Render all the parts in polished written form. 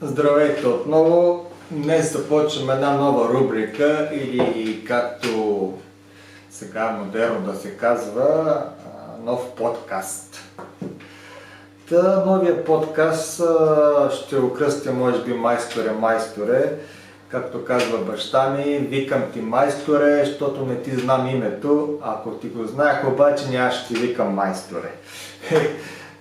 Здравейте отново! Днес започваме една нова рубрика или както сега модерно да се казва, нов подкаст. Новия подкаст ще окръстя може би майсторе. Както казва баща ми, викам ти майсторе, защото не ти знам името. Ако ти го знаех обаче, нямаше ти викам майсторе.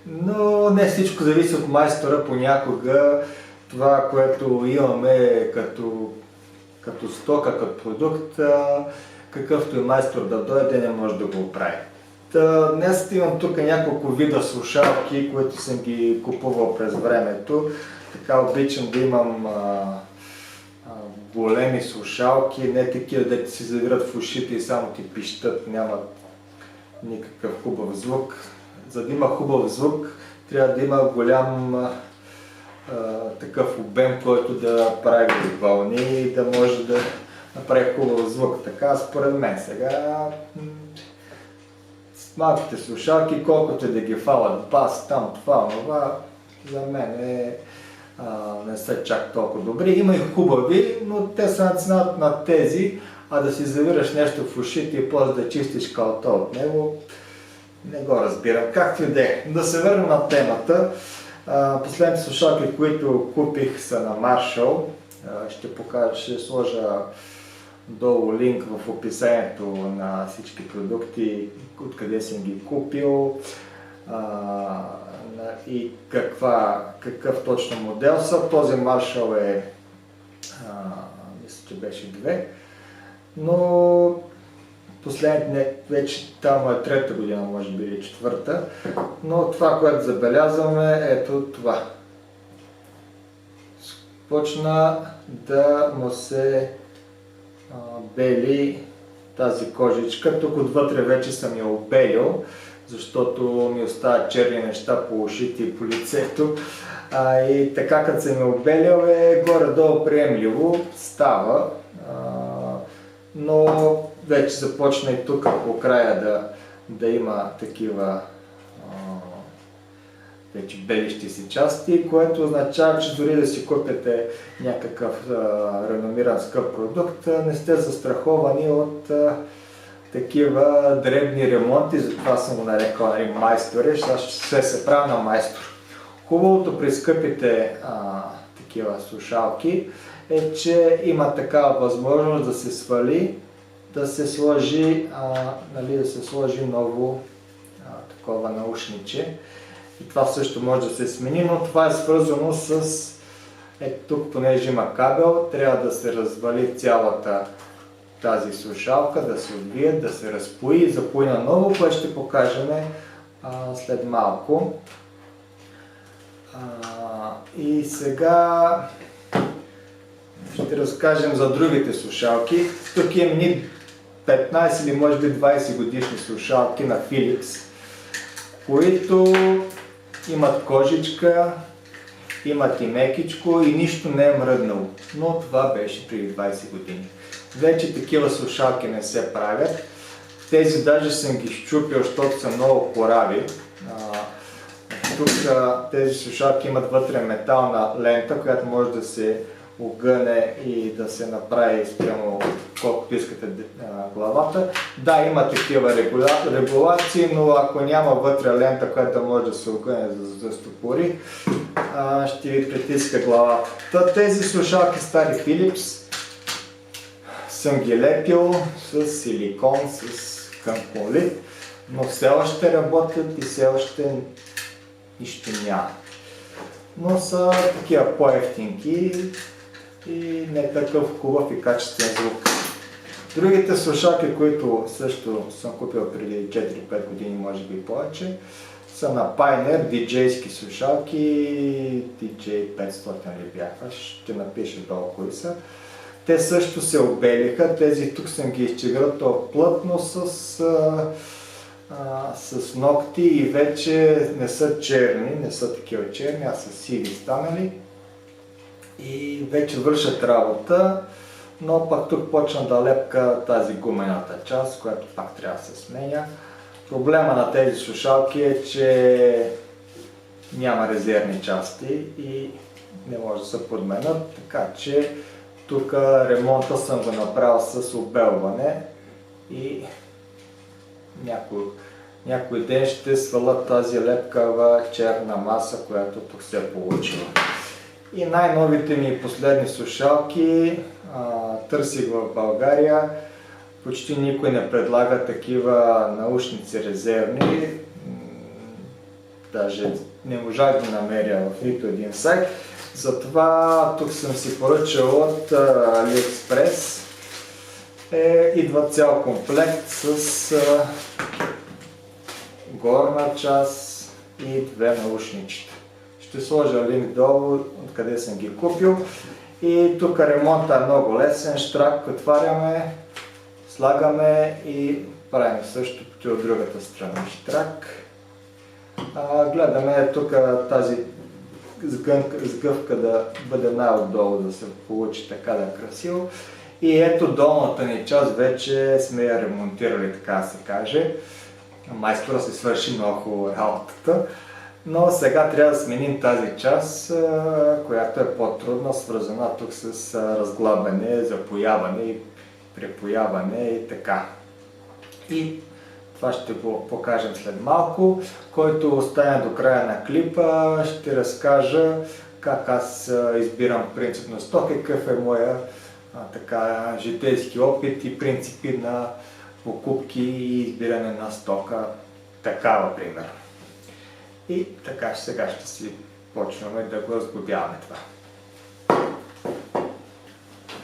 Но не всичко зависи от майстора понякога. Това, което имаме като стока, като продукт, какъвто и майстор да дойде, не може да го оправи. Днес имам тук няколко вида слушалки, които съм ги купувал през времето. Така обичам да имам големи слушалки, не такива, да си завират в ушите и само ти пищат, нямат никакъв хубав звук. За да има хубав звук, трябва да има голям такъв обем, който да прави вълни и да може да направи хубав звук. Така според мен сега с малките слушалки, колкото да ги фалят бас, там това, за мен не са чак толкова добри. Има и хубави, но те са на цената на тези, а да си завираш нещо в ушите и после да чистиш калта от него, не го разбирам. Както и да е. Да се върнем на темата. Последните слушалки, които купих, са на Marshall. Ще сложа долу линк в описанието на всички продукти, откъде съм ги купил и какъв точно модел са. Този Marshall мисля, че беше 2, но последните, вече там е трета година, може би, или четвърта, но това, което забелязваме, ето това. Почна да му се бели тази кожичка. Тук отвътре вече съм я обелил, защото ми остават черни неща по ушите и по лицето. И така, като съм я обелил, горе-долу приемливо става, но вече започна и тук по края да има такива вече белищи си части, което означава, че дори да си купите някакъв реномиран скъп продукт, не сте застраховани от такива дребни ремонти, затова съм го нарекал майстори, ще се прави на майстор. Хубавото при скъпите такива слушалки е, че има такава възможност да се свали, да се сложи ново такова наушниче. И това също може да се смени, но това е свързано с тук, понеже има кабел, трябва да се развали цялата тази слушалка, да се отвие, да се разпои и запои наново, което ще покажем след малко. И сега ще разкажем за другите слушалки. Тук имам 15 или може би 20 годишни слушалки на Philips, които имат кожичка, имат и мекичко и нищо не е мръднало. Но това беше преди 20 години. Вече такива слушалки не се правят. Тези даже съм ги счупил, защото са много корави. Тук тези слушалки имат вътре метална лента, която може да се огъне и да се направи спрямо колкото искате главата. Да, има такива регулации, но ако няма вътре лента, която да може да се огъне да стопори, ще ви притиска главата. Тези слушалки стари Philips съм ги лепил с силикон, с канколит, но все още работят и все още нищо няма. Но са такива по-евтинки и не такъв хубав и качествен звук. Другите слушалки, които също съм купил преди 4-5 години, може би повече, са на Pioneer, диджейски слушалки, DJ 500 ли бяха, ще напиша долу кои са. Те също се обелиха, тези тук съм ги изчеграл плътно с ногти и вече не са черни, не са такива черни, а са сиви станали и вече вършат работа, но пък тук почна да лепка тази гумената част, която пак трябва да се сменя. Проблема на тези слушалки е, че няма резервни части и не може да се подменят, така че тук ремонта съм го направил с обелване и някой ден ще сваля тази лепкава черна маса, която тук се е получила. И най-новите ми последни слушалки търсих в България. Почти никой не предлага такива наушници резервни. Даже не можах да намеря в нито един сайт. Затова тук съм си поръчал от AliExpress. Идва цял комплект с горна част и две наушничета. Ще сложа линк долу, откъде съм ги купил. И тук ремонтът е много лесен. Штрак отваряме, слагаме и правим същото от другата страна. Штрак. Гледаме тук тази сгъвка да бъде най-отдолу, да се получи така да е красиво. И ето долната ни част вече сме я ремонтирали, така да се каже. Майстора се свърши много хубаво работата. Но сега трябва да сменим тази част, която е по-трудна, свързана тук с разглабяне, запояване и препояване и така. И това ще го покажем след малко. Който остане до края на клипа, ще разкажа как аз избирам принципно стоки, какъв е моя житейски опит и принципи на покупки и избиране на стока, такава пример. И така сега ще си почваме да го разглобяваме това.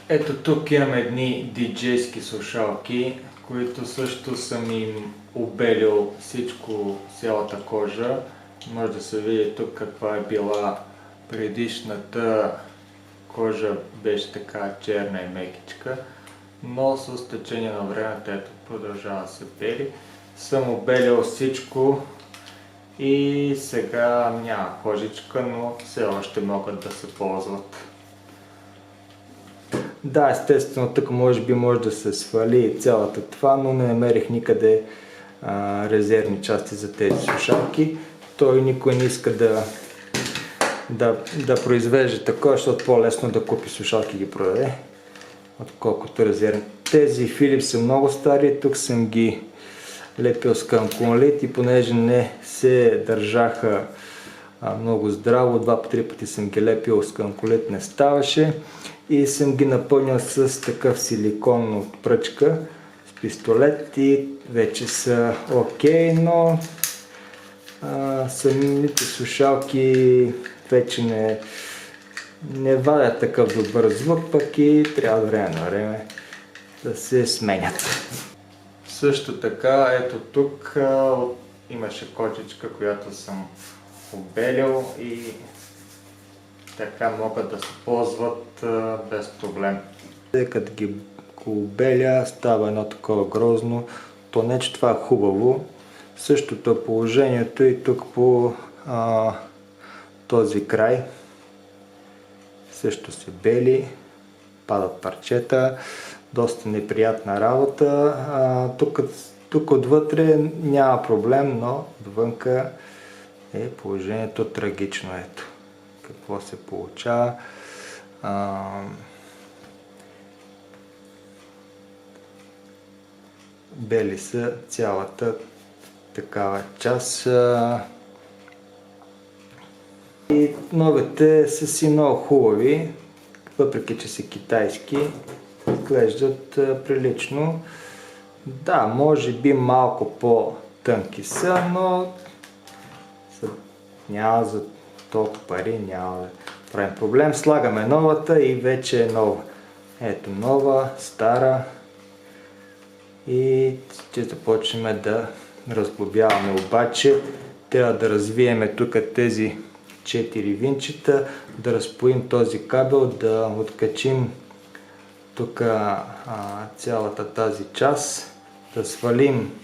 Ето тук имаме едни диджейски слушалки, които също съм им обелил всичко, цялата кожа. Може да се види тук каква е била предишната кожа, беше така черна и мекичка, но с течение на времето ето продължава да се бели. Съм обелил всичко и сега няма кожичка, но все още могат да се ползват. Да, естествено, тук може да се свали цялата това, но не намерих никъде резервни части за тези слушалки. Той никой не иска да произвежда такова, защото по-лесно да купи слушалки и ги продаде, отколкото резервни. Тези Philips са много стари, тук съм ги лепил с канкунлит и понеже не се държаха много здраво, 2-3 пъти съм ги лепил с канкунлит, не ставаше и съм ги напълнил с такъв силикон от пръчка с пистолет и вече са окей, но самите слушалки вече не вадят такъв добър звук, пък и трябва време на време да се сменят. Също така, ето тук имаше кожичка, която съм обелил и така могат да се ползват без проблем. Като ги обеля, става едно такова грозно, то не че това е хубаво. Същото е положението и тук по този край. Също се бели, падат парчета, доста неприятна работа. Тук отвътре няма проблем, но отвънка е положението трагично. Ето какво се получава. Бели са цялата такава част. И новите са си много хубави, въпреки че са китайски, изглеждат прилично. Да, може би малко по-тънки са, но няма за толкова пари, няма да правим проблем. Слагаме новата и вече е нова. Ето нова, стара и ще започнем да разглобяваме, обаче трябва да развиеме тук тези 4 винчета, да разпоим този кабел, да откачим тук цялата тази част, да свалим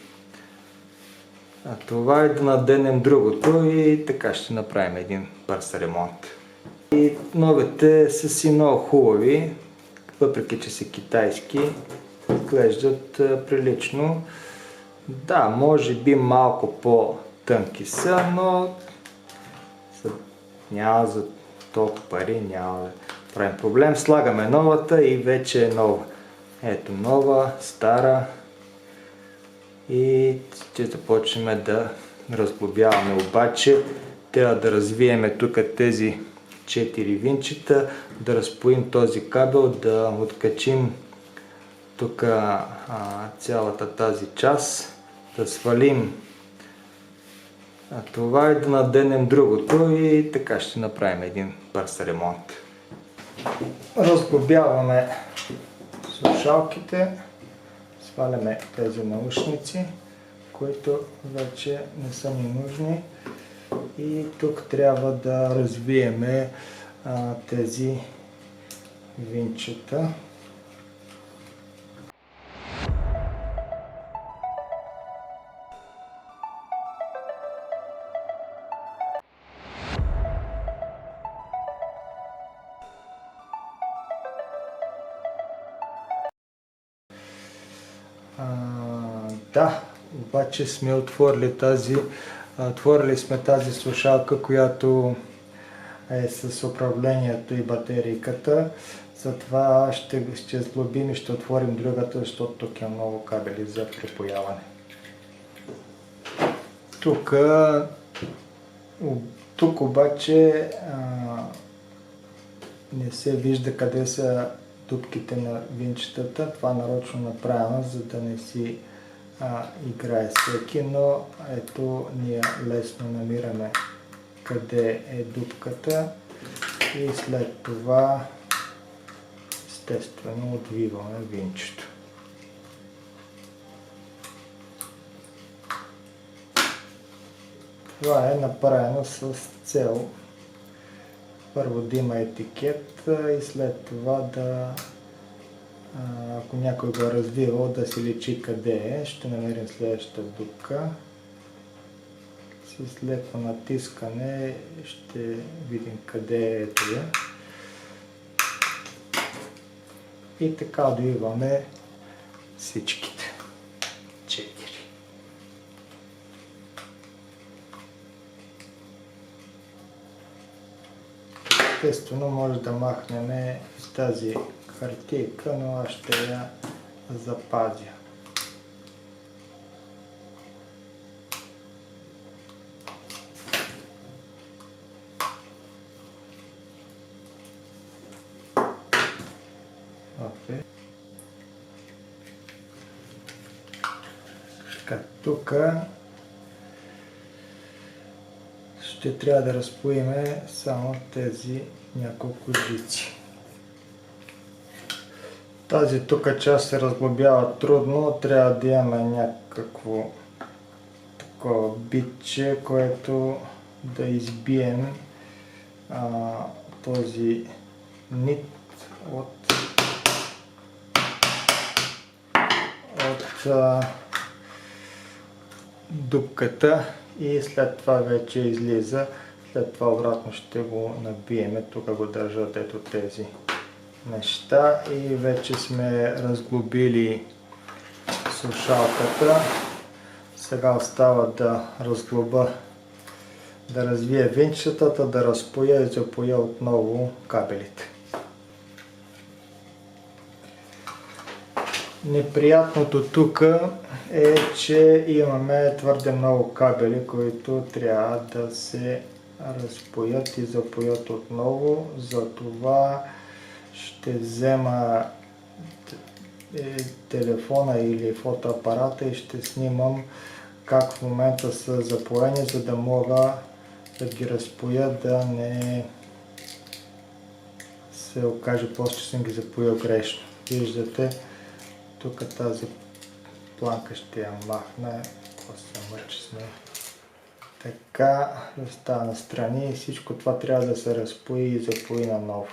това и да наденем другото и така ще направим един бърз ремонт. И новите са си много хубави, въпреки че са китайски, изглеждат прилично. Да, може би малко по-тънки са, но няма за толкова пари няма да правим проблем. Слагаме новата и вече е нова. Ето нова, стара и ще започнем да разглобяваме. Обаче трябва да развиеме тук тези 4 винчета, да разпоим този кабел, да откачим тук цялата тази част, да свалим това и да наденем другото и така ще направим един бърз ремонт. Разглобяваме слушалките, сваляме тези наушници, които вече не са ни нужни и тук трябва да развиеме тези винчета. Да, обаче сме отворили сме тази слушалка, която е с управлението и батерийката. Затова ще сглобим и ще отворим другата, защото тук е много кабели за припояване. Тук обаче не се вижда къде са дупките на винчетата. Това нарочно направено, за да не си играе всеки, но ето ние лесно намираме къде е дупката и след това естествено отвиваме винчето. Това е направено с цел първо да има етикет и след това да, ако някой го е развивал, да се личи къде е. Ще намерим следващата дупка. С леко натискане ще видим къде е това. И така отвиваме всичките 4. Естествено може да махнем с тази хартийка, но аз ще я запазя. Тук ще трябва да разпоиме само тези няколко жици. Тази тук част се разглобява трудно, трябва да имаме някакво такова битче, което да избием този нит от дупката и след това вече излиза. След това обратно ще го набиеме. Тук го държат ето тези неща и вече сме разглобили слушалката. Сега остава да разглоба, да развия винчетата, да разпоя и запоя отново кабелите. Неприятното тук е, че имаме твърде много кабели, които трябва да се разпоят и запоят отново. Затова ще взема телефона или фотоапарата и ще снимам как в момента са запоени, за да мога да ги разпоя, да не се окаже после, че съм ги запоил грешно. Виждате, тук тази планка ще я махна, после мъчи сме. Така, да става настрани и всичко това трябва да се разпои и запои наново.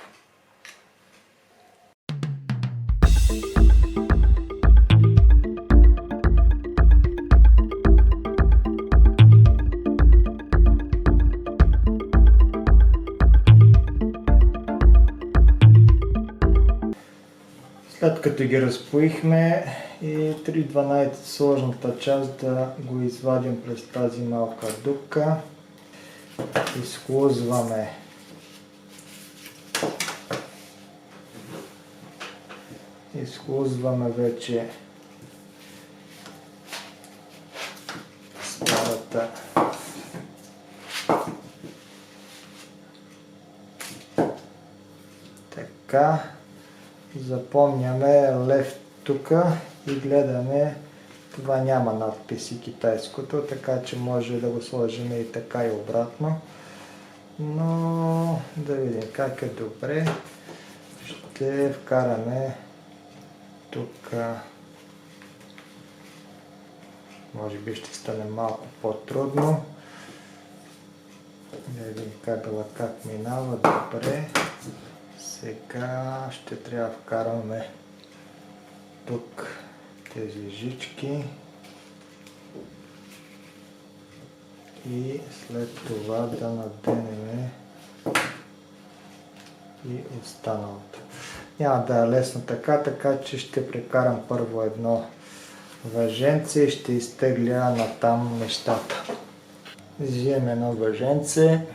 След като ги разпоихме и 3/12 сложната част да го извадим през тази малка дупка. Изхлузваме изхлузваме вече старата така. Запомняме лев тук и гледаме, това няма надписи китайското, така че може да го сложим и така и обратно. Но да видим как е добре. Ще вкараме тук, може би ще стане малко по-трудно. Да видим как минава, добре. Сега ще трябва да вкараме тук тези жички и след това да наденем и останалото. Няма да е лесно така че ще прекарам първо едно въженце и ще изтегля натам нещата. Взимам едно въженце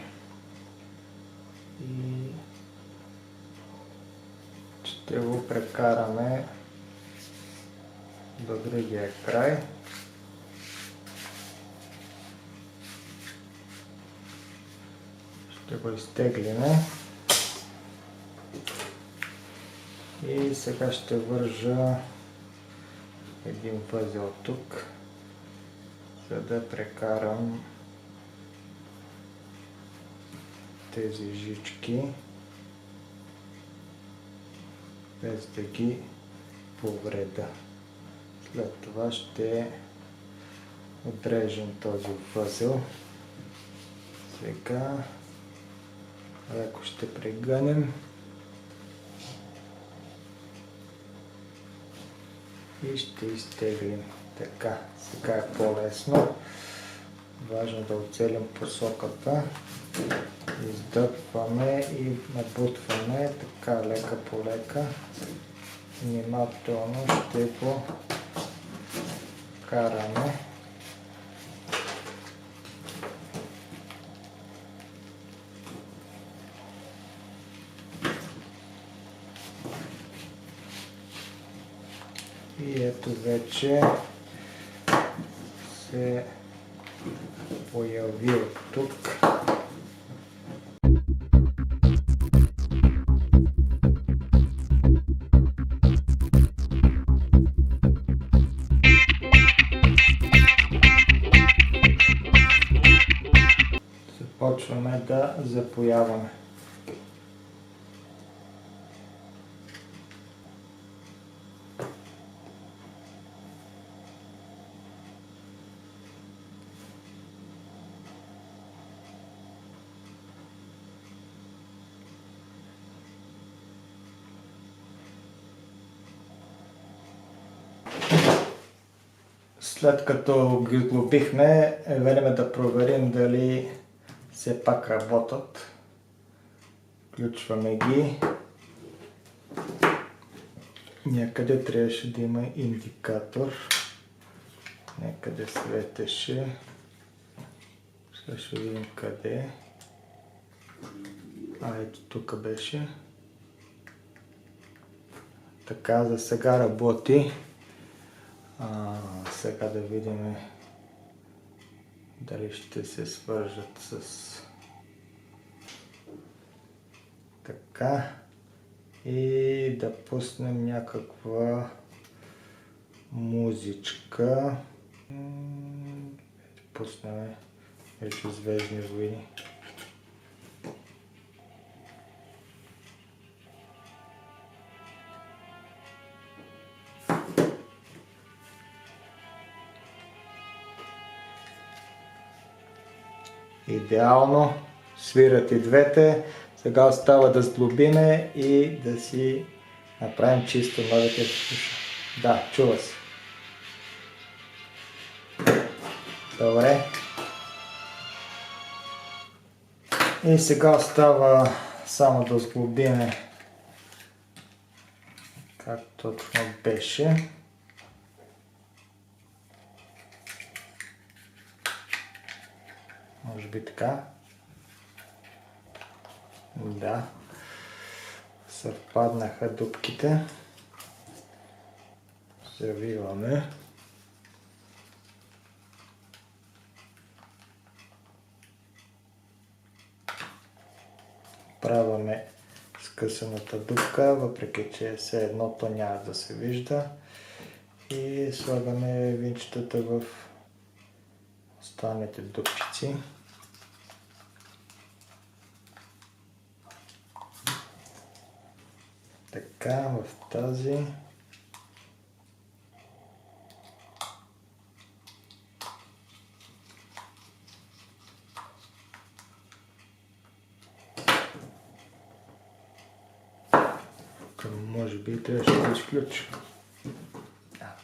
и ще го прекараме до другия край. Ще го изтеглиме. И сега ще вържа един възел тук, за да прекарам тези жички, без да ги повреда. След това ще отрежем този възел. Сега леко ще прегънем и ще изтеглим. Така, сега е по-лесно. Важно да оцелим посоката. Издъпваме и набутваме така лека по лека. Внимателно ще го караме. И ето вече се появи от тук. Започваме да запояваме. След като ги сглобихме, е време да проверим дали все пак работят. Включваме ги. Някъде трябваше да има индикатор. Някъде светеше. Сега ще видим къде. Ето тук беше. Така, за сега работи. Сега да видим дали ще се свържат с така и да пуснем някаква музичка. Пуснем вече Звездни войни. Идеално, свират и двете. Сега остава да сглобиме и да си направим чисто новите слушалки. Да, чува се. Добре. И сега остава само да сглобиме как точно беше. Може би така. Да. Съвпаднаха дупките. Завиваме. Правяме скъсаната дупка, въпреки че все едно то няма да се вижда. И слагаме винчетата в останалите дупчици. Така, в тази. Може би трябваше да изключа.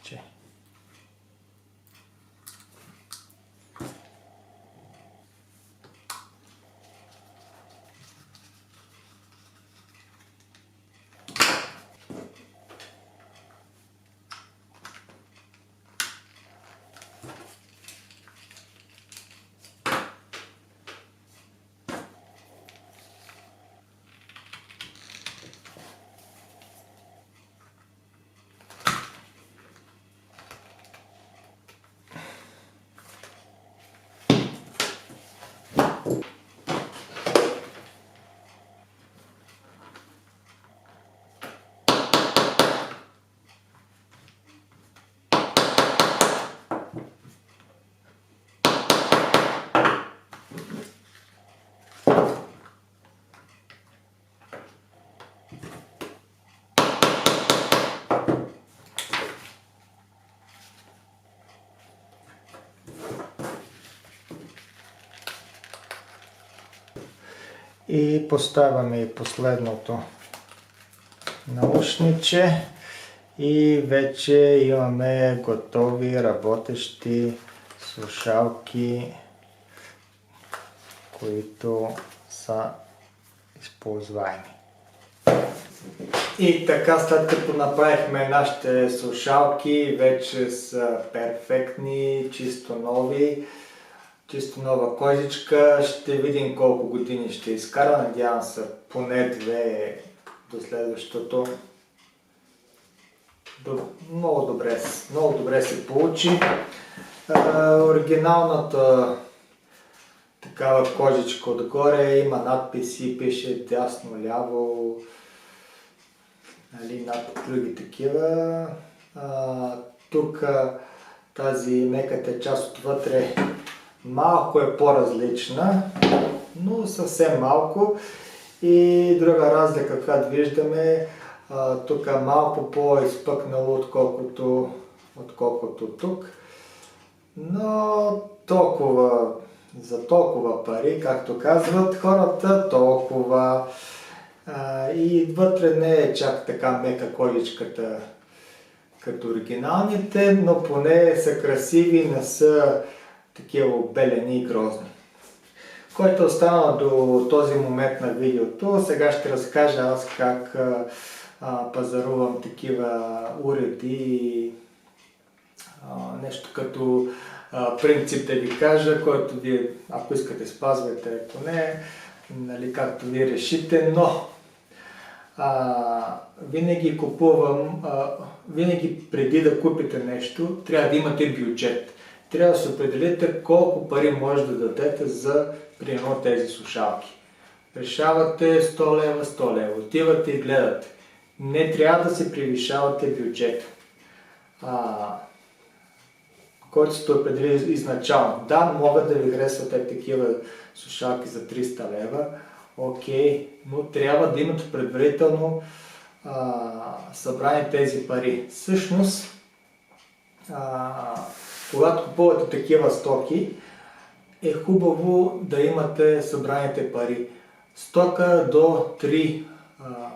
Че. И поставяме и последното наушниче и вече имаме готови работещи слушалки, които са използваеми. И така, след като направихме нашите слушалки, вече са перфектни, чисто нови. Чисто нова кожичка, ще видим колко години ще изкара, надявам се поне 2 до следващото. Много добре се получи. Оригиналната такава кожичка отгоре има надписи, пише дясно-ляво, нали, над други такива. Тук тази меката част отвътре малко е по-различна, но съвсем малко. И друга разлика, каквато виждаме, тук е малко по-изпъкнало, отколкото тук. Но за толкова пари, както казват хората, толкова. И вътре не е чак така мека кожичката като оригиналните, но поне са красиви, не са такива обелени и грозни. Който остана до този момент на видеото, сега ще разкажа аз как пазарувам такива уреди, нещо като принцип да ви кажа, който вие, ако искате, спазвате, ако не, нали, както вие решите, но винаги винаги преди да купите нещо, трябва да имате бюджет. Трябва да се определите колко пари може да дадете за примерно тези слушалки. Решавате 100 лева, 100 лева, отивате и гледате. Не трябва да се превишавате бюджет, който сте определили изначално. Да, могат да ви харесват такива слушалки за 300 лева, окей, но трябва да имате предварително събрани тези пари. Всъщност, когато купувате такива стоки, е хубаво да имате събраните пари. Стока до 3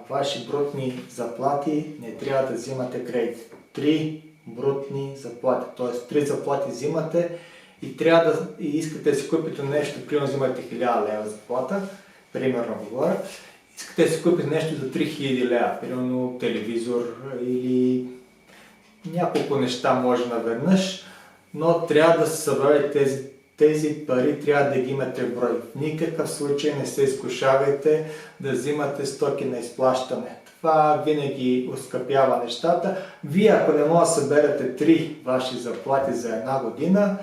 ваши брутни заплати не трябва да взимате кредит. 3 брутни заплати, т.е. 3 заплати взимате и трябва да искате да си купите нещо, примерно взимате 1000 лева заплата, примерно говоря, искате да си купите нещо за 3000 лева, примерно телевизор или няколко неща може наведнъж, но трябва да се събрали тези пари, трябва да ги имате в брой. В никакъв случай не се изкушавайте да взимате стоки на изплащане. Това винаги оскъпява нещата. Вие, ако не може да съберете 3 ваши заплати за една година,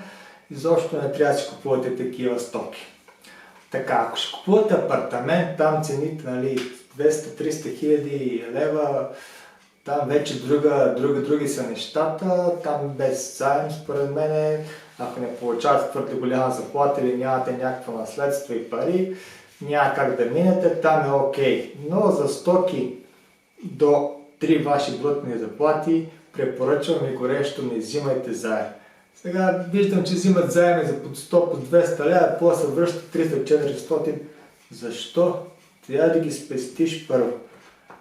изобщо не трябва да си купувате такива стоки. Така, ако ще купувате апартамент, там цените 200-300 хиляди лева, там вече други са нещата, там без заем според мен, ако не получавате твърде голяма заплата или нямате някакво наследство и пари, няма как да минете, там е окей. Но за стоки до 3 ваши брутни заплати препоръчвам ви горещо, не взимайте заем. Сега виждам, че взимат заеми за под 100, по 200 лева, после връщат 300-400. Защо? Трябва да ги спестиш първо.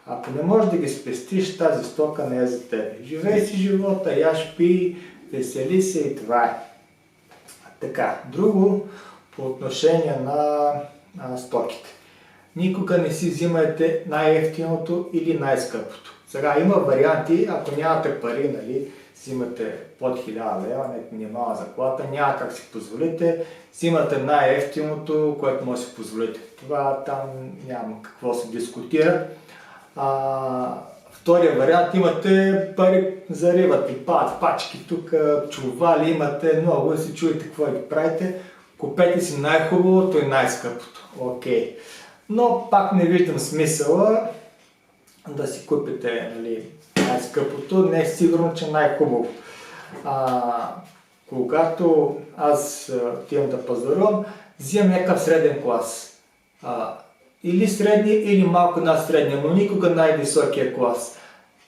Ако не можеш да ги спестиш, тази стока не е за теб. Живей си живота, яш, пий, весели се и това е. Така, друго по отношение на стоките. Никога не си взимайте най-евтиното или най-скъпото. Сега има варианти, ако нямате пари, взимате под 1000 лева, минимална заплата, няма как си позволите, взимате най-евтиното, което може да си позволите. Това там няма какво се дискутира. Втория вариант, имате пари за риба, пипат, пачки, тук чували, имате много, да си чуете какво ги правите. Купете си най-хубавото и най-скъпото. Окей. Но пак не виждам смисъла да си купите най-скъпото, не е сигурно, че най-хубаво. Когато аз отивам да пазарувам, взимам някакъв среден клас. Или средния, или малко над средния, но никога най-високия клас.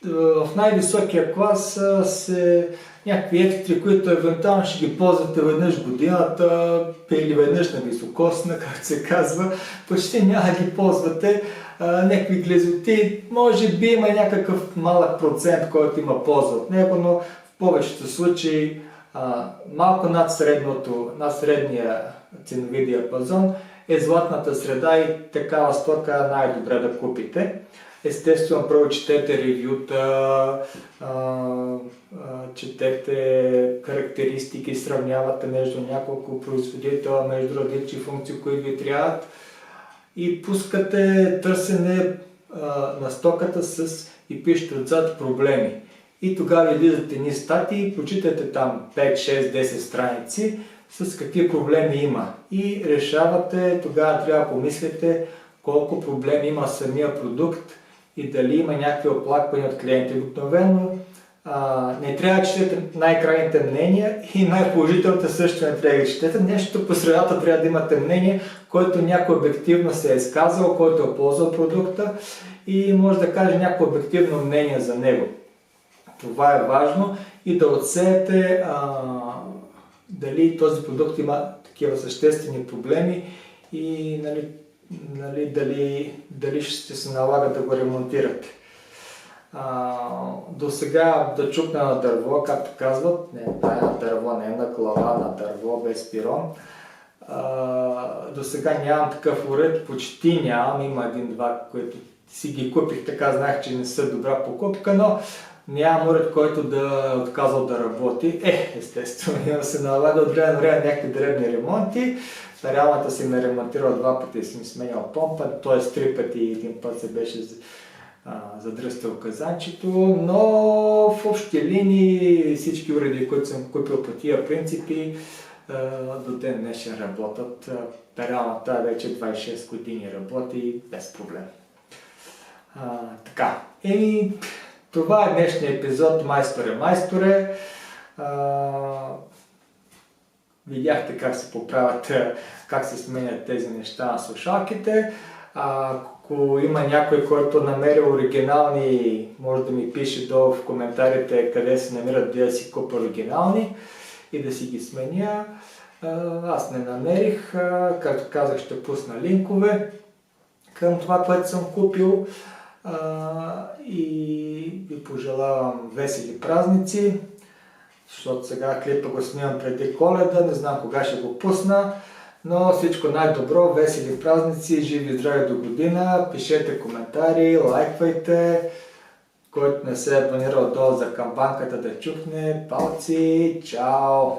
В най-високия клас са някакви екстри, които евентуално ще ги ползвате веднъж годината или веднъж на високосна, както се казва. Почти няма да ги ползвате. Някакви глезоти, може би има някакъв малък процент, който има полза от него, но в повечето случаи малко над средния ценови диапазон е златната среда и такава стока най-добре да купите. Естествено, първо четете ревюта, четете характеристики, сравнявате между няколко производителя, между различни функции, които ви трябват и пускате търсене на стоката и пишете отзад проблеми. И тогава излизате ни статии, прочитате там 5, 6, 10 страници с какви проблеми има. И решавате, тогава трябва да помислите колко проблеми има самия продукт и дали има някакви оплаквания от клиенти. Обикновено не трябва да четете най-крайните мнения и най-положителните също не трябва да четете. Нещо по средата трябва да имате мнение, който някой обективно се е изказал, който е ползвал продукта и може да каже някакво обективно мнение за него. Това е важно и да отсеете дали този продукт има такива съществени проблеми и дали ще се налага да го ремонтирате. До сега да чукна на дърво, както казват, не на дърво, не на глава, на дърво без пирон. До сега нямам такъв уред, почти нямам, има един-два, които си ги купих, така знаех, че не са добра покупка, но нямам уред, който да е отказал да работи. Естествено, се налага от време на време някакви дребни ремонти. Реалната си ме ремонтирал 2 пъти и си ми сменял помпа, т.е. 3 пъти и 1 път се беше задръстил казанчето, но в общи линии всички уреди, които съм купил по тия принципи, до ден днешен работят. Реалната вече 26 години работи без проблем. Така, това е днешния епизод Майсторе. Видяхте как се поправят, как се сменят тези неща на слушалките. Ако има някой, който намери оригинални, може да ми пише долу в коментарите къде се намират, да си купа оригинални и да си ги сменя. Аз не намерих, както казах, ще пусна линкове към това, което съм купил и ви пожелавам весели празници, защото сега клипа го снимам преди Коледа, не знам кога ще го пусна, но всичко най-добро, весели празници, живи и здрави до година, пишете коментари, лайквайте, който не се е абонирал долу за камбанката да чукне, палци, чао!